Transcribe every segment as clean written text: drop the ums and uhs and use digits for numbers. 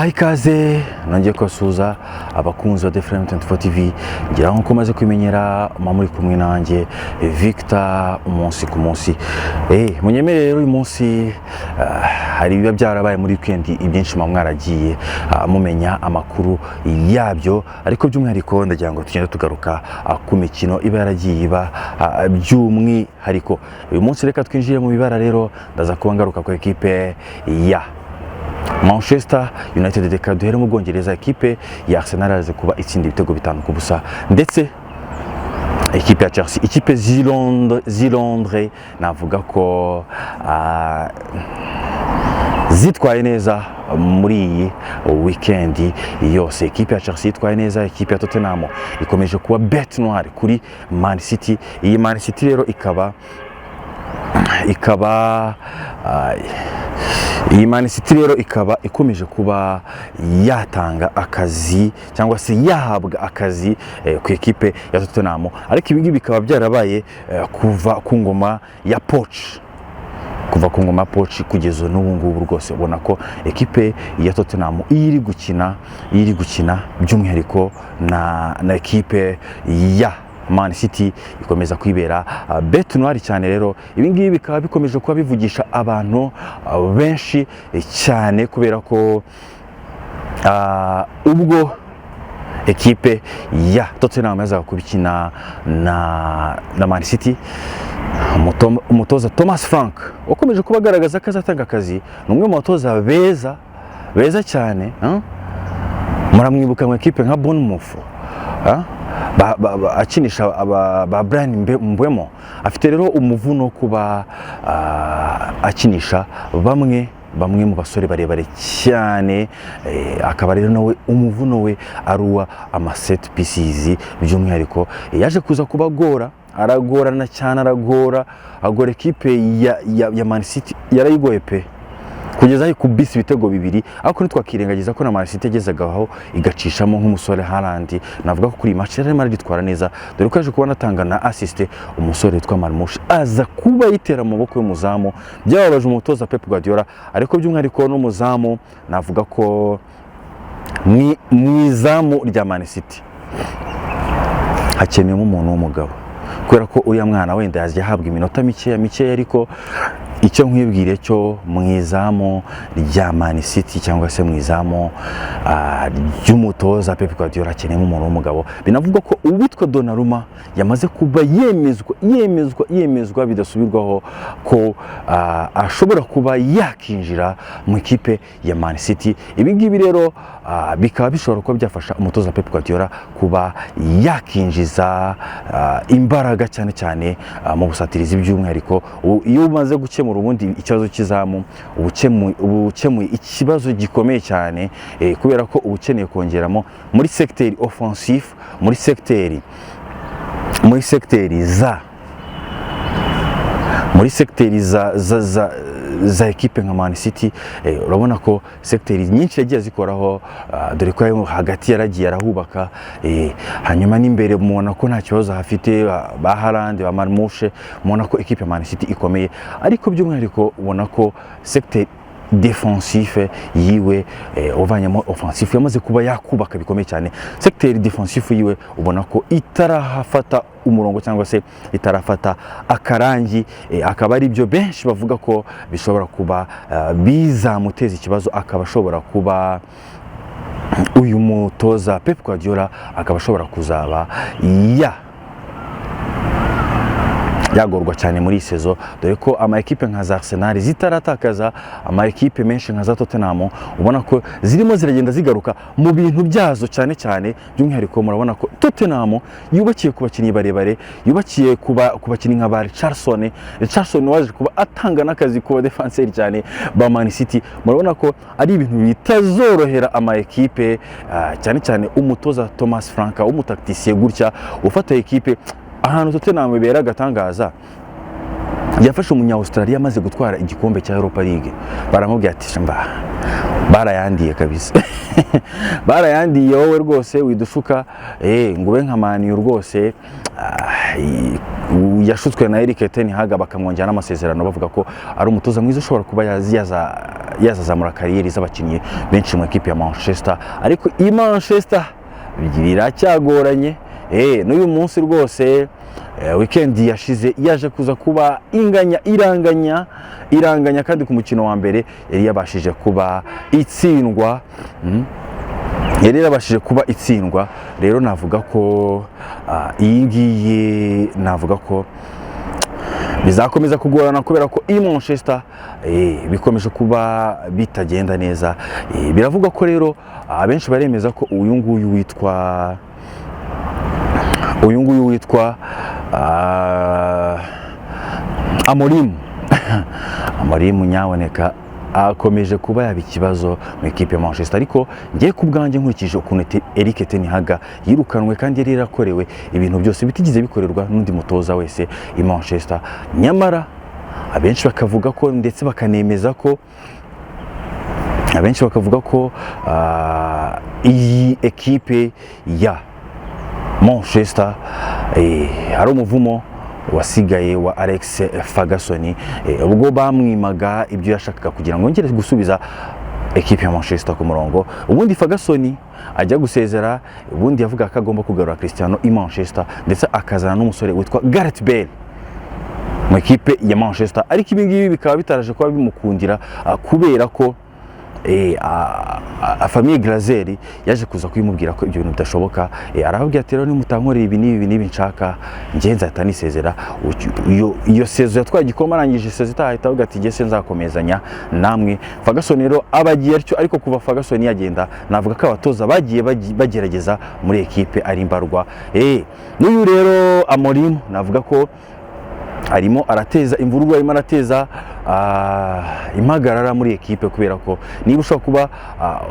Baha ikaze nongeye kubasuhuza abakunzi ba The Flame 24 TV, ngira ngo maze kwimenyera muri kumwe nanjye Victor umunsi ku munsi. Munyemerere rero uyu munsi hari biba byarabaye muri weekend ibyinshi mwaragiye mumenya amakuru yabyo, ariko by'umwihariko ndagira ngo tugende tugaruka ku mikino iba yaragiye iba by'umwihariko. Uyu munsi reka twinjire mu bibara rero, ndaza kuba ngaruka ku ekipe ya Manchester United. Reka duhere mu Bwongereza, ekipe ya Arsenal yaje kuba itsinda ibitego 5-0, ndetse ekipe ya Chelsea, ekipe z'Londres navuga ko zitwaye neza muri iyi weekend yose. Ekipe ya Chelsea itwaye neza, ekipe ya Tottenham ikomeje kuba bête noire kuri Man City. Iyi Man City rero iyi Man City rero ikaba ikomeje kuba yatanga akazi cyangwa se yahabwa akazi ku ekipe ya Tottenham, ariko ibi ngibi bikaba byarabaye kuva ku ngoma ya Poch kugeza n'ubu ngubu rwose ubona ko ekipe ya Tottenham iri gukina by'umwihariko na ekipe ya Man City ikomeza kwibera bête noire cyane. Rero ibi ngibi bikaba bikomeje kuba bivugisha abantu benshi cyane, kubera ko ubwo ekipe ya Tottenham yazaga kubikina na Man City, umutoza Thomas Frank wakomeje kuba agaragaza ko azatanga akazi. Ni umwe mu batoza beza cyane, muramwibuka mu ekipe nka Bournemouth akinisha ba Brian Mbeumo. Afite rero umuvuno kuba akinisha bamwe mu basore barebare cyane, akaba rero nawe umuvuno we aruwa ama set pieces. By'umwihariko yaje kuza kubagora, aragorana cyane, agora ekipe ya Man City yarayigoye pe, kugeza aho kubisa ibitego 2, ariko ntitwakirengagiza ko na Man City yagezagaho igacishamo nk'umusore Haaland. Navuga ko kuri match yari maritwara neza, dore ko yaje kuba natanga na assist umusore witwa Marmoush aza kuba yitera mu maboko y'umuzamu. Byababaje umutoza Pep Guardiola, ariko by'umwihariko n'umuzamu navuga ko mwizamu rya Man City hakeneyemo umuntu w'umugabo, kubera ko uriya mwana wenda yaje yahabwa iminota mikeya, ariko icyo nkwibwire cyo mwizamu rya Man City cyangwa se mwizamu ry'umutoza Pep Guardiola akeneyemo umuntu w'umugabo. Binavugwa ko uwitwa Donnarumma yamaze kuba yemezwa bidasubirwaho ko ashobora kuba yakinjira mu ikipe ya Man City. Ibi ngibi rero bikaba bishobora kuba byafasha umutoza Pep Guardiola kuba yakinjiza imbaraga cyane mu busatirizi. By'umwihariko iyo umaze gukemura ubundi ikibazo cy'izamu, ubukemuye ikibazo gikomeye cyane, kubera ko ubukeneye kongeramo muri secteur offensif, muri secteur za ekipe nka Man City. Urabona ko secteur nyinshi yagiye zikoraho, dore ko hagati yaragiye arahubaka, hanyuma n'imbere mubona ko nta kibazo hafite, ba Haaland, ba Marmoush, mubona ko ekipe ya Man City ikomeye. Ariko by'umwihariko ubona ko secteur defensif yiwe uvanyemo offensif yamaze kuba yakubaka bikomeye cyane. Secteur defensif yiwe ubona ko itarahafata umurongo cyangwa se itarafata akarangi, akaba ari byo benshi bavuga ko bishobora kuba bizamuteza ikibazo. Akaba ashobora kuba uyu mutoza Pep Guardiola akaba ashobora kuzaba yagorwa cyane muri sezo, dore ko ama ekipe nka za Arsenal zitaratakaza, ama ekipe menshi nka za Tottenham ubona ko zirimo ziragenda zigaruka mu bintu byazo cyane. By'umwihariko murabona ko Tottenham yubakiye ku bakinnyi barebare, yubakiye ku bakinnyi nka ba Richarlison waje kuba atanga n'akazi ku defenseur cyane ba Man City. Murabona ko ari ibintu bitazorohera ama ekipe, cyane umutoza Thomas Frank umutaktisye gutya ufata ekipe ahantu Tottenham bibera gatangaza. Yafashe umunya-Australia amaze gutwara igikombe cya Europa League, baramubwira ati barayandiye kabisa barayandiye wowe rwose widushuka, ngube nka Man U rwose yashutswe na Erik ten Hag bakamwongera n'amasezerano bavuga ko ari umutoza mwiza ushobora kuba yazazamura kariyeri z'abakinnyi benshi mu ekipe ya Manchester, ariko i Manchester biracyagoranye. N'uyu munsi rwose weekend yashize yaje kuza kuba iranganya kandi ku mukino wa mbere yari yabashije kuba itsindwa. Rero navuga ko iyi ngiyi navuga ko bizakomeza kugorana kubera ko i Manchester bikomeje kuba bitagenda neza. Biravuga ko rero abenshi baremeza ko uyu nguyu witwa Amorim nyaboneka akomeje kuba yaba ikibazo mu ekipe ya Manchester, ariko ngiye ku bwanjye nkurikije ukuntu Erik ten Hag yirukanwe kandi yari yarakorewe ibintu byose bitigeze bikorerwa n'undi mutoza wese i Manchester. Nyamara abenshi bakavuga ko ndetse bakanemeza ko iyi ekipe ya Manchester hari umuvumo wasigaye wa Alex Ferguson ubwo bamwimaga ibyo yashakaga kugira ngo ngere gusubiza ekipe ya Manchester ku murongo. Ubundi Ferguson ajya gusezera, ubundi yavuga ko agomba kugarura Cristiano i Manchester ndetse akazana n'umusore witwa Gareth Bale mu ekipe ya Manchester, ariko ibi ngibi bikaba bitaraje kuba bimukundira kubera ko famille Glazer yaje kuza kwimubwira ko ibyo bintu bidashoboka. Arababwira ati rero nimutankorera ibi n'ibi nshaka ngiye nzahita nisezera. Iyo sezo yatwaye igikombe arangije sezo itahita avuga ati ngiye nzakomezanya namwe. Ferguson rero abagiye atyo, ariko kuva Ferguson yagenda navuga ko abatoza bagiye bagerageza muri ekipe ari mbarwa. N'uyu rero Amorim navuga ko arimo arateza imvururu, arimo arateza impagarara muri ekipe kubera ko niba ushobora kuba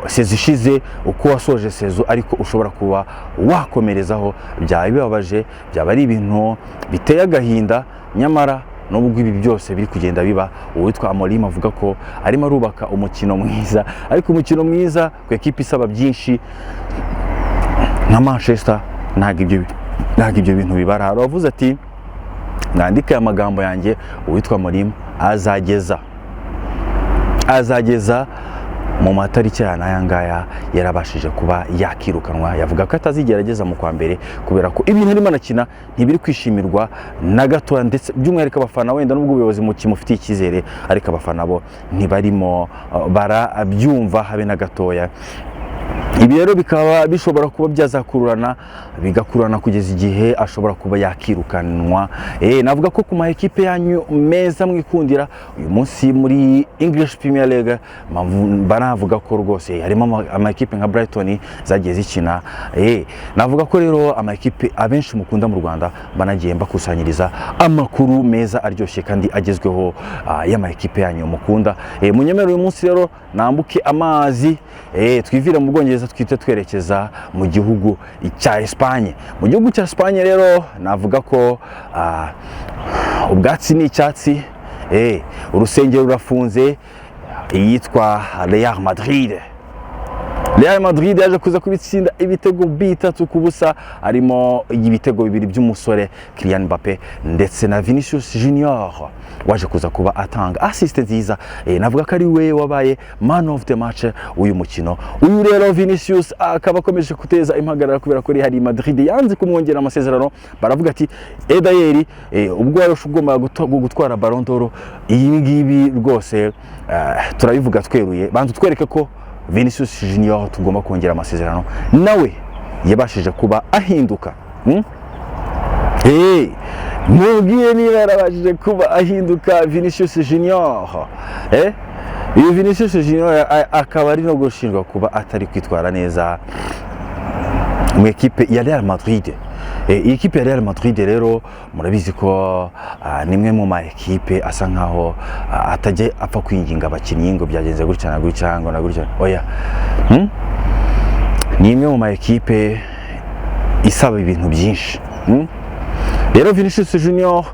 sezo ishize uko wasoje sezo ariko ushobora kuba wakomerezaho, byaba bibabaje, byaba ari ibintu biteye agahinda. Nyamara nubwo ibi byose biri kugenda biba, uwitwa Amorim avuga ko arimo arubaka umukino mwiza, ariko umukino mwiza ku ekipe isaba byinshi nka Manchester ntabwo ibyo bintu bibara. Aravuze ati mwandike aya magambo yanjye, uwitwa Amorim azageza mu matariki y'aya ngaya yarabashije kuba yakirukanwa. Yavuga ko atazigerageza mu kwa mbere kubera ko ibintu arimo anakina ntibiri kwishimirwa na gato, ndetse by'umwihariko abafana wenda n'ubwo ubuyobozi mufitiye icyizere, ariko abafana bo ntibarimo barabyumva habe na gatoya. Ibi rero bikaba bishobora kuba bigakururana kugeza igihe ashobora kuba yakirukanwa. Navuga ko ku ma ekipe yanyu meza mwikundira uyu munsi muri English Premier League, banavuga ko rwose harimo ama ekipe nka Brighton zagiye zikina. Navuga ko rero ama ekipe abenshi mukunda mu Rwanda banagiye bakusanyiriza amakuru meza aryoshye kandi agezweho y'ama ekipe yanyu mukunda. Munyemero uyu munsi rero nambuke amazi twivire mu Bwongereza twite twerekeza mu gihugu cya Espagne. Mu gihugu cya Espagne rero navuga ko ubwatsi ni icyatsi, urusengero rurafunze, yitwa Real Madrid yaje kuza kubitsinda ibitego bitatu ku busa, harimo ibitego bibiri by'umusore Kylian Mbappe ndetse na Vinicius Junior waje kuza kuba atanga assist nziza. Navuga ko ari we wabaye man of the match uyu mukino. Uyu rero Vinicius akaba akomeje guteza impagarara kubera ko Real Madrid yanze kumwongera amasezerano. Baravuga ati Edayeri ubwo wari ugomba gutwara Ballon d'Or, iyi ngibi rwose turabivuga tweruye, bantu twereke ko Vinicius Junior tugomba kongera amasezerano, nawe yabashije kuba ahinduka. Mubwiye niba yarabashije kuba ahinduka Vinicius Junior. Uyu Vinicius Junior akaba ari no gushinjwa kuba atari kwitwara neza mu ekipe ya Real Madrid. Iyi ekipe ya Real Madrid rero murabizi ko nimwe mu ma ekipe asa nkaho atajye apfa kwinginga abakinnyi ngo byagenze gutya na gutya ngo na gutya. Oya, ni imwe mu ma ekipe isaba ibintu byinshi. Rero Vinicius Junior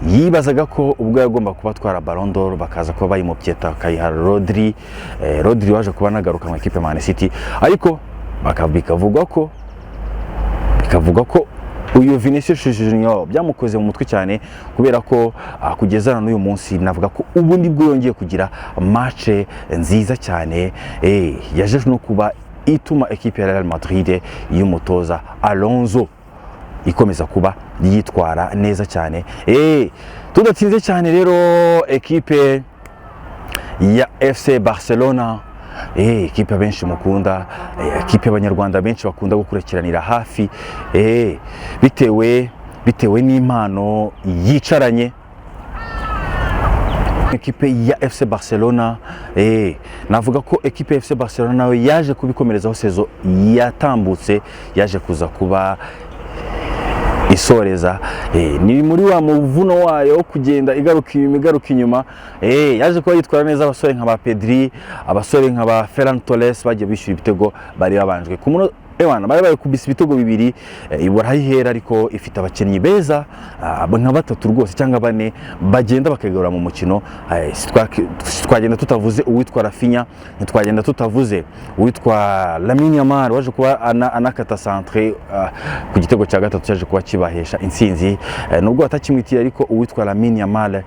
yibazaga ko ubwo yagomba kuba atwara Ballon d'Or bakaza kuba bayimubyeta akayiha Rodri waje kuba nagaruka mu ekipe Man City, ariko bikavugwa ko uyu Vinicius Junior byamukoze mu mutwe cyane kubera ko kugeza na n'uyu munsi navuga ko ubu nibwo yongeye kugira match nziza cyane yaje no kuba ituma equipe ya Real Madrid y'umutoza Alonso ikomeza kuba yitwara neza cyane. Tudatinze cyane rero equipe ya FC Barcelona, equipe benshi mukunda, equipe abanyarwanda benshi bakunda gukurikiranira hafi, bitewe n'impano yicaranye. Equipe ya FC Barcelona, navuga ko equipe ya FC Barcelona nawe yaje kubikomerezaho sezo yatambutse, yaje kuza kuba isoreza ni muri wa muvuno wayo kugenda igaruka inyuma. Yaje kuba yitwara neza abasore nka ba Pedri, abasore nka ba Ferran Torres bagiye bishyura ibitego bari babanjwe ku muno bari bari kubisa ibitego bibiri, iburahihera ariko ifite abakinnyi beza nka batatu rwose cyangwa bane bagenda bakagarura mu mukino. Twagenda tutavuze uwitwa Rafinha, ntitwagenda tutavuze uwitwa Lamine Yamal waje kuba anakata centre ku gitego cya gatatu cyaje kuba kibahesha intsinzi, nubwo atakimwitira ariko uwitwa Lamine Yamal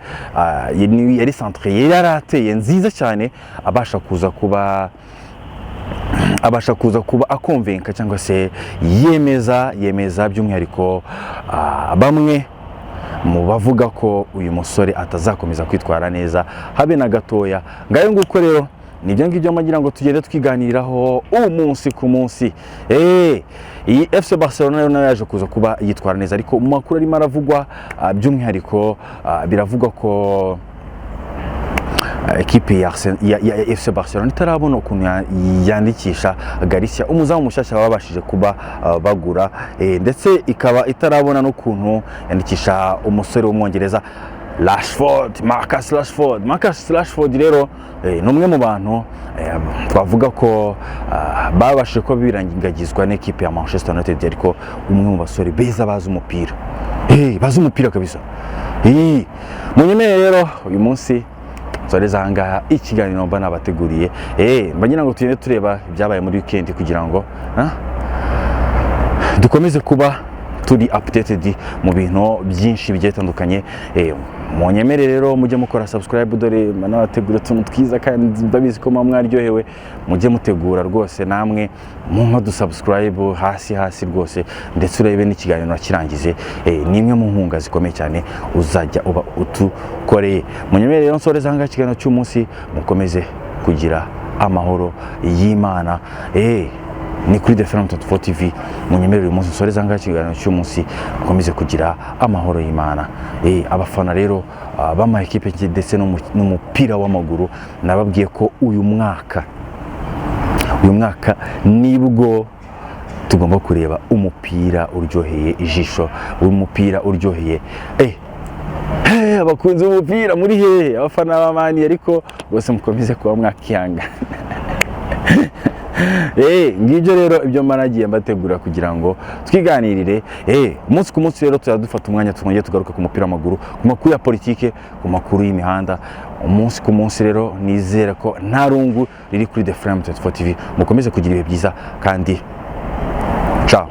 yari centre yarateye nziza cyane, abasha kuza kuba akonvenka cyangwa se yemeza by'umwihariko bamwe mu bavuga ko uyu musore atazakomeza kwitwara neza habe na gatoya. Ngayo nguko rero nibyo ngibyo magira ngo tugende twiganiriraho umunsi ku munsi. Iyi FC Barcelona nayo yaje kuza kuba yitwara neza, ariko mu makuru arimo aravugwa by'umwihariko biravugwa ko equipe ya FC Barcelona itarabona ukuntu yandikisha Garcia umuzamu mushasha babashije kuba bagura, ndetse ikaba itarabona n'ukuntu yandikisha umusore w'umwongereza Marcus Rashford rero numwe mu bantu twavuga ko babashije ko birangagizwa n'equipe ya Manchester United, ariko umwe mu basore beza bazi umupira, bazi umupira kabisa. Munyemeye rero uyu munsi soreza ngaha ikiganiro mba nabateguriye, mbagira ngo tugende tureba ibyabaye muri weekend kugira ngo dukomeze kuba turi updated mu bintu byinshi bigiye bitandukanye. Munyemere rero mujye mukora subscribe, dore nabategura utuntu twiza kandi ndabizi ko mwaryohewe, mujye mutegura rwose namwe mu subscribe hasi rwose, ndetse urebe n'ikiganiro kirangize. Nimwe mu nkunga zikomeye cyane uzajya uba utukoreye. Munyemere rero nsoreza ngaha ikiganiro cy'umunsi, mukomeze kugira amahoro y'Imana. Ni kuri The Phenom 24 TV. Munyemerere uyu munsi nsoreza ngaha ikiganiro cy'umunsi, mukomeze kugira amahoro y'Imana. Abafana rero b'ama equipe ndetse n'umupira w'amaguru, nababwiye ko uyu mwaka nibwo tugomba kureba umupira uryoheye ijisho, umupira uryoheye abakunzi b'umupira muri hehe, abafana b'Amani, ariko bose mukomeze kuba mwakihanga. Ngibyo rero ibyo maragiye mbategura kugira ngo twiganirire. Umunsi ku munsi rero tuzadufata umwanya twongeye tugaruka ku mupira w'amaguru, ku makuru ya politike, ku makuru y'imihanda. Umunsi ku munsi rero nizera ko nta rungu riri kuri The Phenom 24 TV. Mukomeze kugira ibihe byiza kandi ciao.